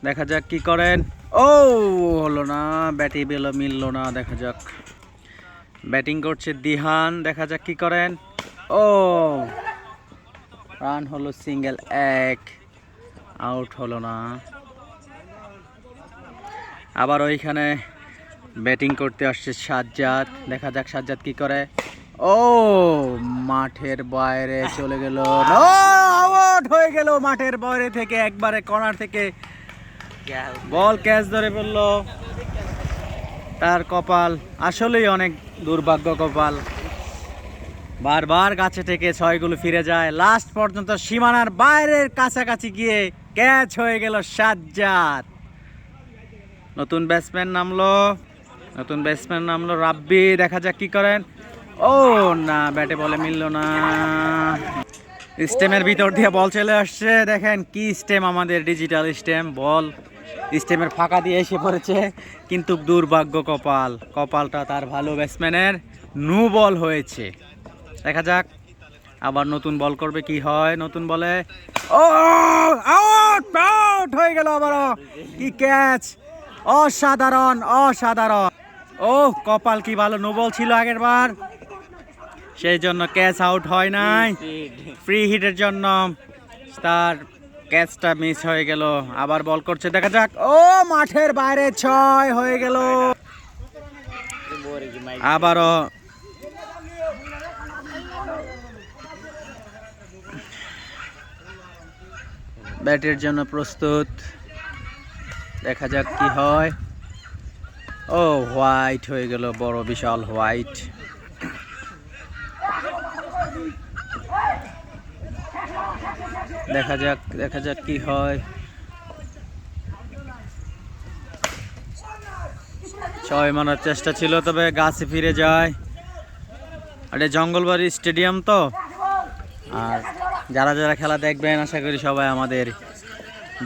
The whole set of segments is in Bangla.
দেখা যাক কি করেন। ও হলো না, ব্যাটে বেলো মিললো না। দেখা যাক, ব্যাটিং করছে দিহান, দেখা যাক কি করেন। ও রান হলো সিঙ্গেল, এক, আউট হলো না। আবার ওইখানে ব্যাটিং করতে আসছে সাজ্জাদ, দেখা যাক সাজ্জাদ কি করে। ও মাঠের বাইরে চলে গেল, আউট হয়ে গেল মাঠের বাইরে থেকে, একবারে কর্নার থেকে বল ক্যাচ ধরে ফেললো। তার কপাল আসলেই অনেক দুর্ভাগ্য কপাল, বারবার কাছে থেকে ছয়গুলো ফিরে যায়, লাস্ট পর্যন্ত সীমানার বাইরের কাছাকাছি গিয়ে ক্যাচ হয়ে গেল সাজ্জাদ। নতুন ব্যাটসম্যান নামলো রাব্বি, দেখা যাক কি করেন। ও না, ব্যাটে বলে মিললো না। স্টেমের ভিতর দিয়ে বল চলে আসছে, দেখেন কি স্টেম, আমাদের ডিজিটাল স্টেম। বল স্টেমের ফাঁকা দিয়ে এসে পড়েছে, কিন্তু দুর্ভাগ্য কপালটা তার ভালো ব্যাটসম্যানের নো বল হয়েছে। দেখা যাক আবার নতুন বল করবে, কি হয় নতুন বলে। ও আউট হয়ে গেল আবারও, কি ক্যাচ, অসাধারণ। ও কপাল কি ভালো, নো বল ছিল আগের বার, সেই জন্য ক্যাচ আউট হয় নাই। ফ্রি হিটের জন্য তার ক্যাচটা মিস হয়ে গেল। আবার বল করছে, দেখা যাক। ও মাঠের বাইরে, 6 হয়ে গেল। আবারও ব্যাটের জন্য প্রস্তুত, দেখা যাক কি হয়। ও হোয়াইট হয়ে গেল, বড় বিশাল হোয়াইট। দেখা যাক কি হয়। 6 মারার চেষ্টা ছিল, তবে গাছে ফিরে যায়। এটা জঙ্গলবাড়ি স্টেডিয়াম তো, আর যারা যারা খেলা দেখবেন আশা করি সবাই আমাদের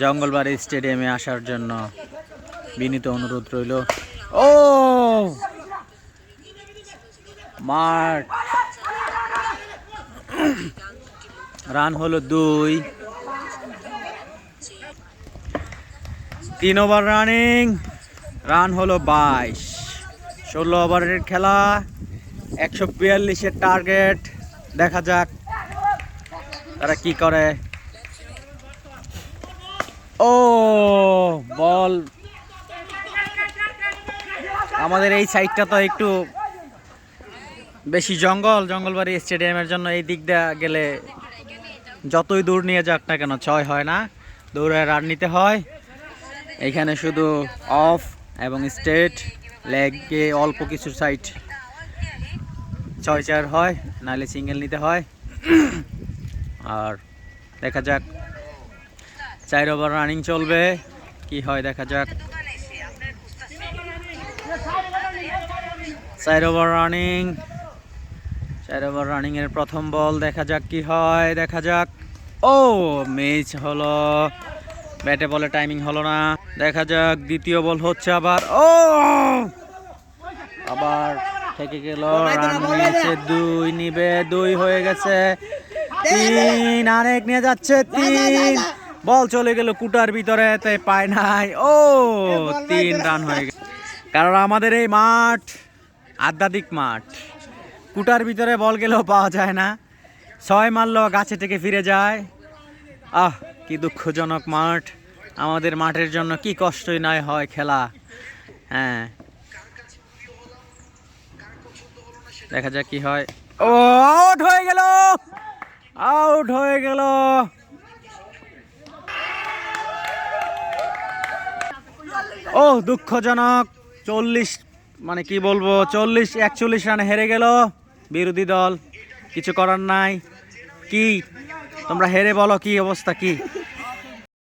জঙ্গলবাড়ি স্টেডিয়ামে আসার জন্য বিনীত অনুরোধ রইল। ও মাঠ, রান হলো 2, 3 ওভার রানিং, রান হলো 22। 16 ওভারের খেলা, 142-এর টার্গেট। দেখা যাক তারা কি করে। ও বল, আমাদের এই সাইডটা তো একটু বেশি জঙ্গলবাড়ি স্টেডিয়ামের জন্য এই দিক দিয়ে গেলে যতই দূর নিয়ে যাক না কেন 6 হয় না, দৌড়ে রান নিতে হয়। এখানে শুধু অফ এবং স্ট্রেট লেগে অল্প কিছু সাইড 6-4 হয়, নাহলে সিঙ্গেল নিতে হয়। আর দেখা যাক 4 ওভার রানিং চলবে, কি হয় দেখা যাক। 4 ওভার রানিং এর প্রথম বল, দেখা যাক কি হয়। দেখা যাক, ও মিস হলো, ব্যাটে বলে টাইমিং হলো না। দেখা যাক দ্বিতীয় বল হচ্ছে আবার, ও আবার থেকে গেল। রান নিয়েছে 2, নিবে 2 হয়ে গেছে, 3 আরেক নিয়ে যাচ্ছে, 3 বল চলে গেল কুটার ভিতরে, তাই পায় নাই। ও 3 রান হয়ে গেছে। কারণ আমাদের এই মাঠ আধ্যাত্মিক মাঠ, কুটার ভিতরে বল গেলেও পাওয়া যায় না, 6 মারলো গাছে থেকে ফিরে যায়। কি দুঃখজনক মাঠ, আমাদের মাঠের জন্য কি কষ্টই নয় হয় খেলা। হ্যাঁ, দেখা যাক কি হয়। ও আউট হয়ে গেল। ও দুঃখজনক, 40 মানে কি বলবো, 41 রানে হেরে গেল বিরোধী দল। কিছু করার নাই, কি তোমরা হেরে বলো কি অবস্থা কি।